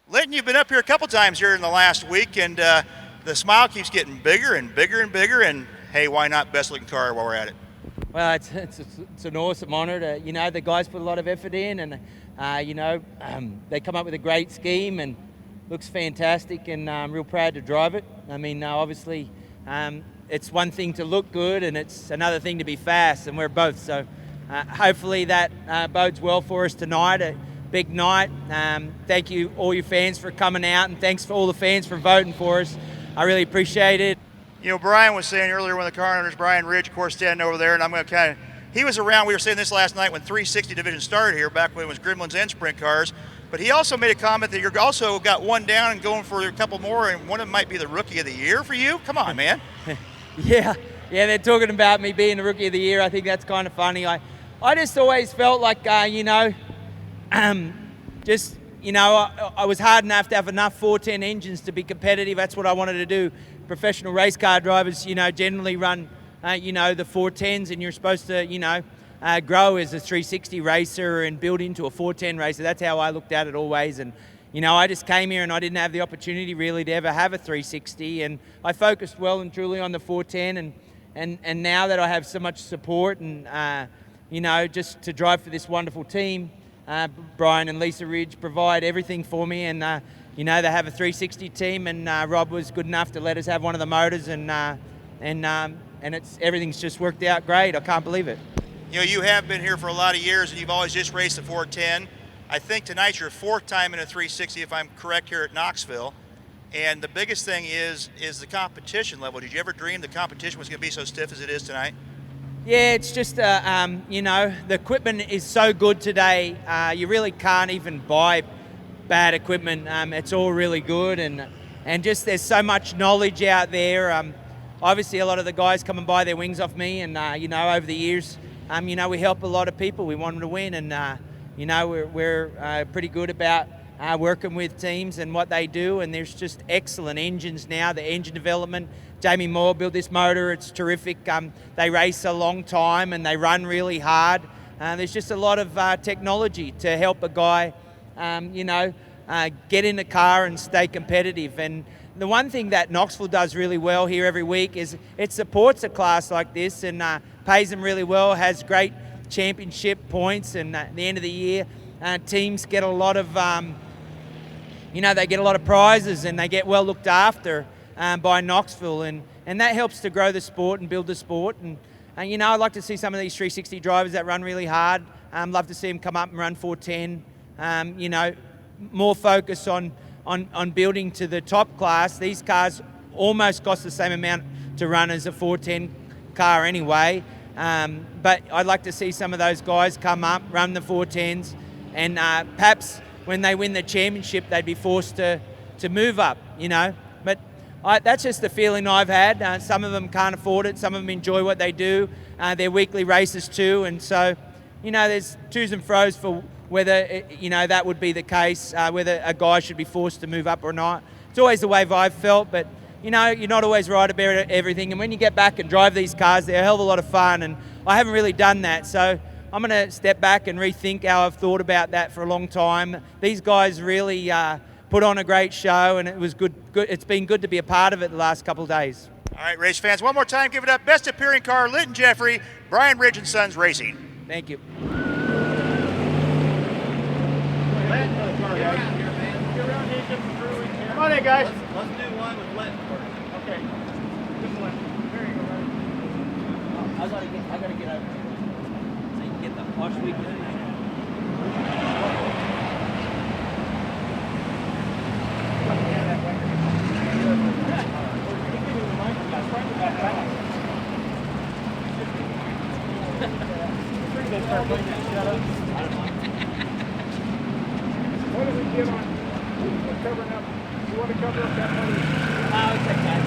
Lynton, you've been up here a couple times here in the last week, and the smile keeps getting bigger and bigger and bigger. And hey, why not best looking car while we're at it? Well, it's an awesome honour to, the guys put a lot of effort in, and they come up with a great scheme and looks fantastic, and I'm real proud to drive it. I mean, obviously, it's one thing to look good, and it's another thing to be fast, and we're both. So hopefully that bodes well for us tonight. A big night. Thank you, all your fans, for coming out, and thanks for all the fans for voting for us. I really appreciate it. You know, Brian was saying earlier, one of the car owners, Brian Ridge, of course, standing over there, and I'm going to he was around, we were saying this last night when 360 division started here, back when it was Gremlins and sprint cars, but he also made a comment that you're also got one down and going for a couple more, and one of them might be the Rookie of the Year for you. Come on, man. Yeah, they're talking about me being the Rookie of the Year. I think that's kind of funny. I just always felt like, I was hard enough to have enough 410 engines to be competitive. That's what I wanted to do. Professional race car drivers, generally run, the 410s, and you're supposed to, grow as a 360 racer and build into a 410 racer. That's how I looked at it always. And, I just came here and I didn't have the opportunity really to ever have a 360. And I focused well and truly on the 410. And now that I have so much support and, just to drive for this wonderful team, Brian and Lisa Ridge provide everything for me, and they have a 360 team, and Rob was good enough to let us have one of the motors, and everything's just worked out great. I can't believe it. You have been here for a lot of years, and you've always just raced the 410. I think tonight's your fourth time in a 360, if I'm correct, here at Knoxville. And the biggest thing is the competition level. Did you ever dream the competition was going to be so stiff as it is tonight? Yeah, it's just, the equipment is so good today. You really can't even buy bad equipment. It's all really good, and just there's so much knowledge out there. Obviously, a lot of the guys come and buy their wings off me, and, over the years, we help a lot of people. We want them to win, and, we're pretty good about working with teams and what they do, and there's just excellent engines now, the engine development. Jamie Moore built this motor. It's terrific. They race a long time and they run really hard. There's just a lot of technology to help a guy, get in the car and stay competitive. And the one thing that Knoxville does really well here every week is it supports a class like this and pays them really well, has great championship points, and at the end of the year, teams get a lot of, they get a lot of prizes and they get well looked after by Knoxville, and that helps to grow the sport and build the sport. And I'd like to see some of these 360 drivers that run really hard. Love to see them come up and run 410. More focus on building to the top class. These cars almost cost the same amount to run as a 410 car anyway. But I'd like to see some of those guys come up, run the 410s, and perhaps when they win the championship, they'd be forced to move up, But that's just the feeling I've had. Some of them can't afford it. Some of them enjoy what they do. They're weekly races too. And so, there's twos and fro's for whether, that would be the case, whether a guy should be forced to move up or not. It's always the way I've felt, but, you're not always right about everything. And when you get back and drive these cars, they're a hell of a lot of fun. And I haven't really done that. So I'm going to step back and rethink how I've thought about that for a long time. These guys really put on a great show, and it was good. It's been good to be a part of it the last couple of days. All right, race fans, one more time, give it up. Best appearing car, Lynton Jeffrey, Brian Ridge and Sons Racing. Thank you. Come on in, guys. Let's do one with Lynton first. Okay. Good one. There you go, right? I gotta get over so you can get the wash weekend. What do we get on covering up? You want to cover up that money? Oh, it's okay.